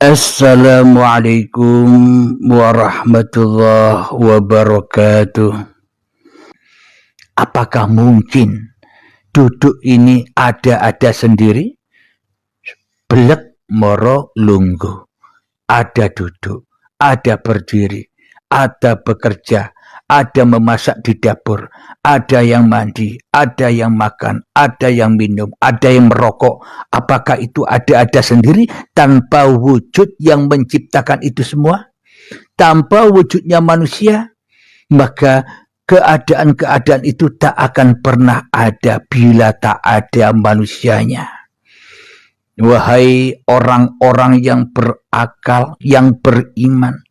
Assalamualaikum warahmatullahi wabarakatuh. Apakah mungkin duduk ini ada sendiri? Belek moro lungguh. Ada duduk, ada berdiri, ada bekerja, ada memasak di dapur, ada yang mandi, ada yang makan, ada yang minum, ada yang merokok. Apakah itu ada sendiri tanpa wujud yang menciptakan itu semua? Tanpa wujudnya manusia, maka keadaan-keadaan itu tak akan pernah ada bila tak ada manusianya. Wahai orang-orang yang berakal, yang beriman,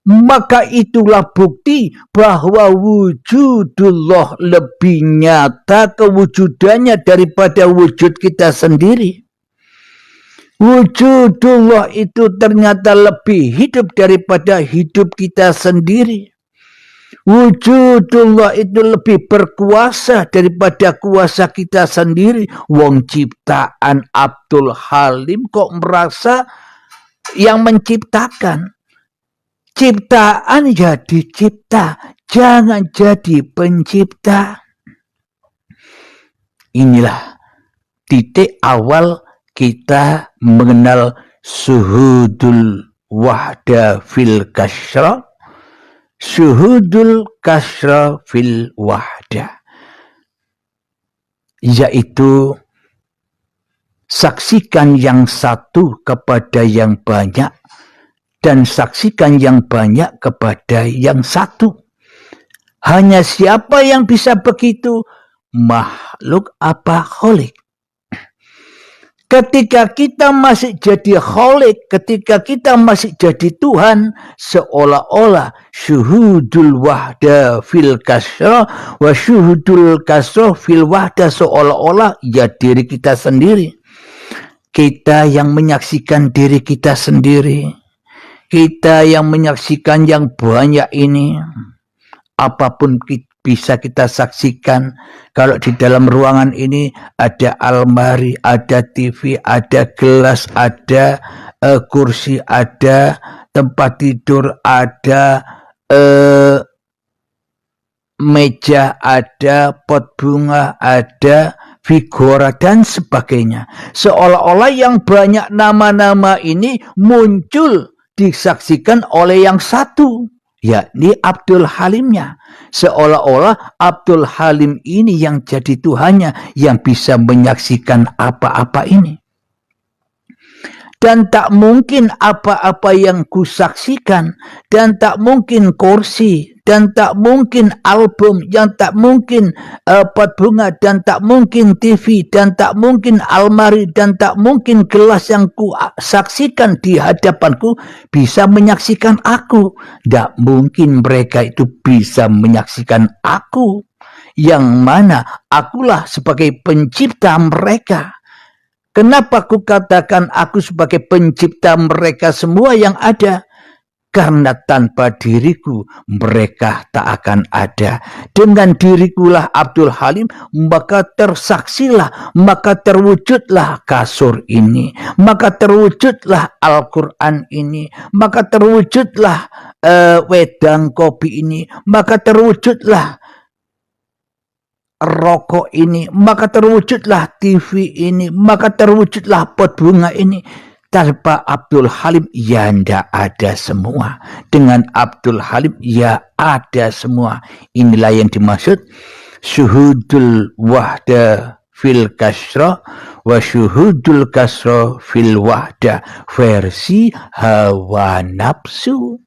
maka itulah bukti bahwa wujudullah lebih nyata kewujudannya daripada wujud kita sendiri. Wujudullah itu ternyata lebih hidup daripada hidup kita sendiri. Wujudullah itu lebih berkuasa daripada kuasa kita sendiri. Wong ciptaan Abdul Halim kok merasa yang menciptakan. Ciptaan jadi cipta, jangan jadi pencipta. Inilah titik awal kita mengenal syuhudul wahda fil kasra, syuhudul kasra fil wahda, yaitu saksikan yang satu kepada yang banyak dan saksikan yang banyak kepada yang satu. Hanya siapa yang bisa begitu? Makhluk apa kholik? Ketika kita masih jadi kholik, ketika kita masih jadi Tuhan, seolah-olah syuhudul wahda fil kasra wa syuhudul kasra fil wahda, seolah-olah ya diri kita sendiri. Kita yang menyaksikan diri kita sendiri. Kita yang menyaksikan yang banyak ini, apapun bisa kita saksikan. Kalau di dalam ruangan ini ada almari, ada TV, ada gelas, ada kursi, ada tempat tidur, ada meja, ada pot bunga, ada figura dan sebagainya. Seolah-olah yang banyak nama-nama ini muncul disaksikan oleh yang satu, yakni Abdul Halimnya. Seolah-olah Abdul Halim ini yang jadi Tuhannya, yang bisa menyaksikan apa-apa ini. Dan tak mungkin apa-apa yang kusaksikan, dan tak mungkin kursi, dan tak mungkin album, yang tak mungkin pot bunga, dan tak mungkin TV, dan tak mungkin almari, dan tak mungkin gelas yang ku saksikan di hadapanku bisa menyaksikan aku. Tak mungkin mereka itu bisa menyaksikan aku, yang mana akulah sebagai pencipta mereka. Kenapa ku katakan aku sebagai pencipta mereka semua yang ada? Karena tanpa diriku mereka tak akan ada. Dengan dirikulah Abdul Halim, maka tersaksilah, maka terwujudlah kasur ini, maka terwujudlah Al-Quran ini, maka terwujudlah wedang kopi ini, maka terwujudlah rokok ini, maka terwujudlah TV ini, maka terwujudlah pot bunga ini. Tanpa Abdul Halim ya ndak ada semua. Dengan Abdul Halim ya ada semua. Inilah yang dimaksud syuhudul wahda fil kasra wa syuhudul kasra fil wahda versi hawa nafsu.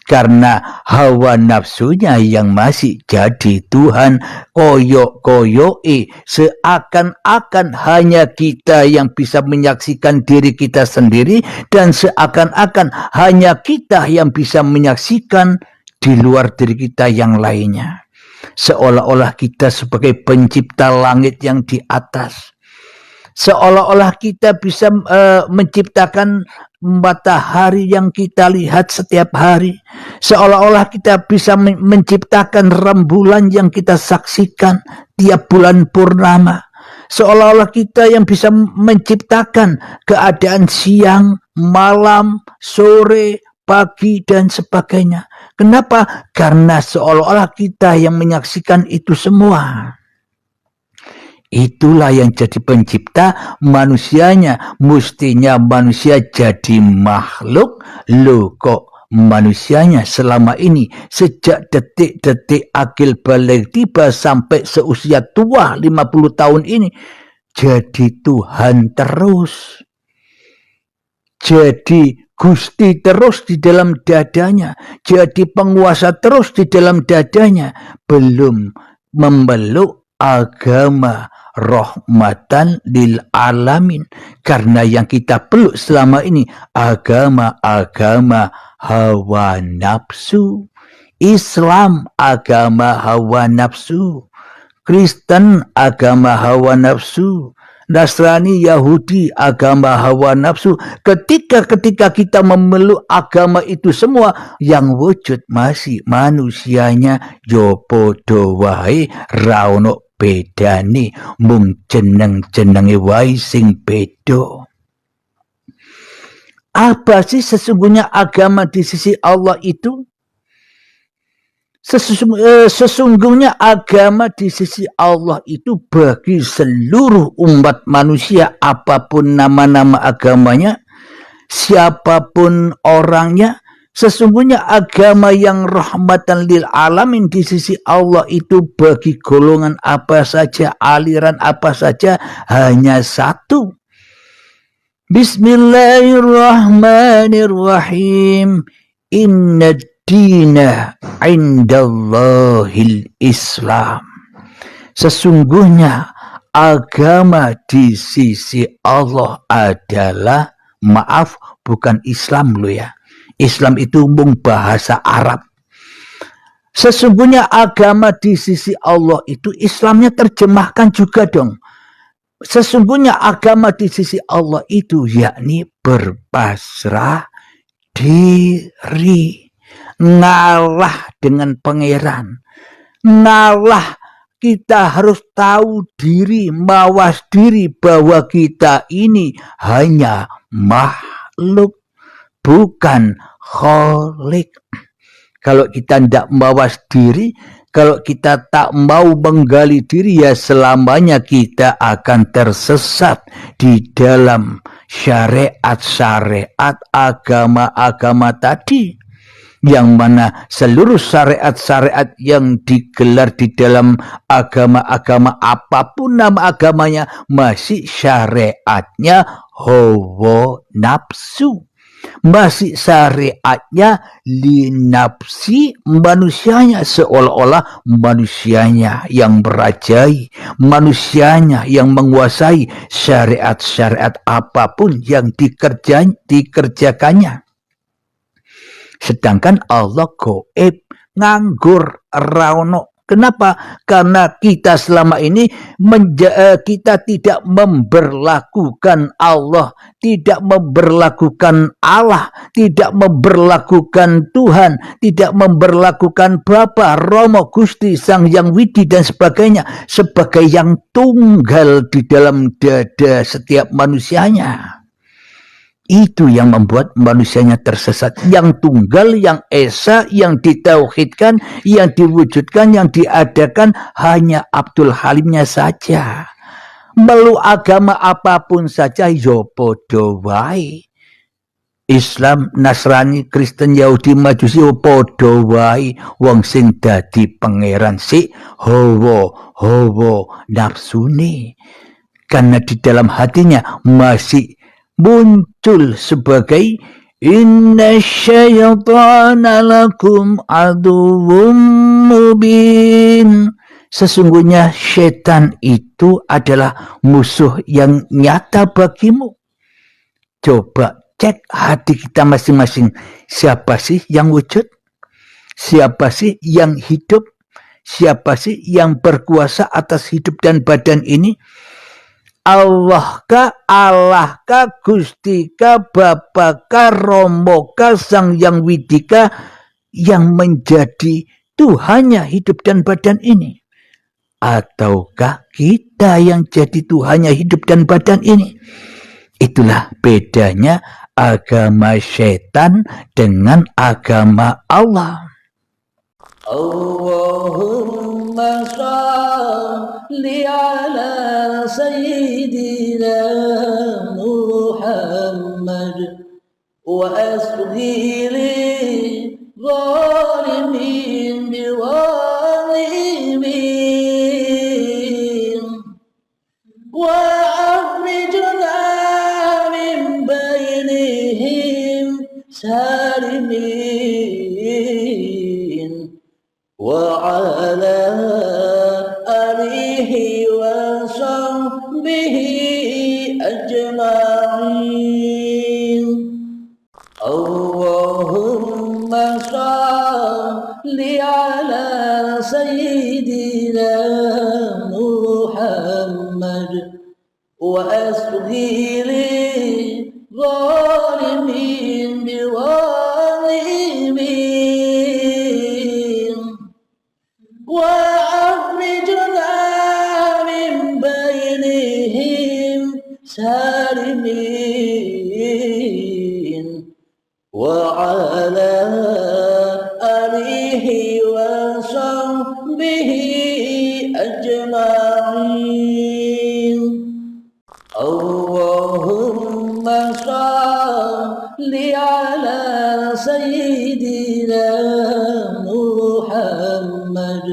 Karena hawa nafsunya yang masih jadi Tuhan, koyok-koyoke, seakan-akan hanya kita yang bisa menyaksikan diri kita sendiri, dan seakan-akan hanya kita yang bisa menyaksikan di luar diri kita yang lainnya. Seolah-olah kita sebagai pencipta langit yang di atas. Seolah-olah kita bisa menciptakan matahari yang kita lihat setiap hari. Seolah-olah kita bisa menciptakan rembulan yang kita saksikan tiap bulan purnama. Seolah-olah kita yang bisa menciptakan keadaan siang, malam, sore, pagi, dan sebagainya. Kenapa? Karena seolah-olah kita yang menyaksikan itu semua. Itulah yang jadi pencipta manusianya. Mestinya manusia jadi makhluk. Loh kok manusianya selama ini sejak detik-detik akil balik tiba sampai seusia tua 50 tahun ini jadi Tuhan terus. Jadi Gusti terus di dalam dadanya. Jadi penguasa terus di dalam dadanya. Belum memeluk agama rahmatan lil alamin, karena yang kita peluk selama ini agama-agama hawa nafsu. Islam agama hawa nafsu, Kristen agama hawa nafsu, Nasrani, Yahudi agama hawa nafsu. Ketika kita memeluk agama itu semua, yang wujud masih manusianya yo podo wae ra ono bedane, mung jeneng-jenenge wae sing beda. Apa sih sesungguhnya agama di sisi Allah itu? Sesungguhnya agama di sisi Allah itu bagi seluruh umat manusia, apapun nama-nama agamanya, siapapun orangnya, sesungguhnya agama yang rahmatan lil alamin di sisi Allah itu bagi golongan apa saja, aliran apa saja, hanya satu. Bismillahirrahmanirrahim. Inna dina indallahil Islam. Sesungguhnya agama di sisi Allah adalah, maaf, bukan Islam lo ya. Islam itu umum bahasa Arab. Sesungguhnya agama di sisi Allah itu, Islamnya terjemahkan juga dong. Sesungguhnya agama di sisi Allah itu yakni berpasrah diri, ngalah dengan pangeran, ngalah. Kita harus tahu diri, mawas diri bahwa kita ini hanya makhluk, bukan kholik. Kalau kita tidak mawas diri, kalau kita tak mau menggali diri, ya selamanya kita akan tersesat di dalam syariat-syariat agama-agama tadi. Yang mana seluruh syariat-syariat yang digelar di dalam agama-agama apapun nama agamanya, masih syariatnya hawa nafsu. Masih syariatnya linafsi manusianya, seolah-olah manusianya yang merajai, manusianya yang menguasai syariat-syariat apapun yang dikerjakannya. Sedangkan Allah goib, nganggur, rauno. Kenapa? Karena kita selama ini kita tidak memberlakukan Allah, tidak memberlakukan Allah, tidak memberlakukan Tuhan, tidak memberlakukan Bapa, Romo, Gusti, Sang Hyang Widi dan sebagainya sebagai yang tunggal di dalam dada setiap manusianya. Itu yang membuat manusianya tersesat. Yang tunggal, yang esa, yang ditauhidkan, yang diwujudkan, yang diadakan hanya Abdul Halimnya saja. Melu agama apapun saja yo podo wae. Islam, Nasrani, Kristen, Yahudi, Majusi yo podo wae. Wong sing dadi pangeran si hawa nafsune. Karena di dalam hatinya masih muncul sebagai inna syaitana lakum aduwwum mubin. Sesungguhnya setan itu adalah musuh yang nyata bagimu. Coba cek hati kita masing-masing. Siapa sih yang wujud? Siapa sih yang hidup? Siapa sih yang berkuasa atas hidup dan badan ini? Allah kah, Gusti kah, Bapa kah, Romo kah, Sang Hyang Widi kah yang menjadi Tuhannya hidup dan badan ini? ataukah kita yang jadi Tuhannya hidup dan badan ini? Itulah bedanya agama setan dengan agama Allah. Allahumma shalli ala sayyidina Muhammad wa asghili zalimin biwalimin wa akhrijna min bainihim salimin wa ala alihi wa sahbihi ajma'in. Allahumma shalli ala sayyidina Muhammad wa asghili zalimin biwalimin wa akhrijna min bainihim salimin wa ala alihi wa sahbihi ajma'in. Allahumma shalli ala sayyidina Muhammad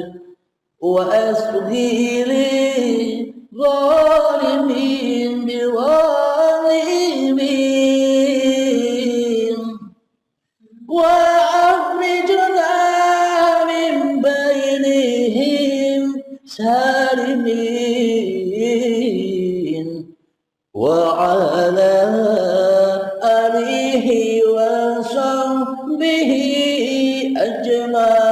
wa asghili zalimin biwalimin wa akhrijna min bainihim salimin wa ala alihi wa sahbihi ajma'in.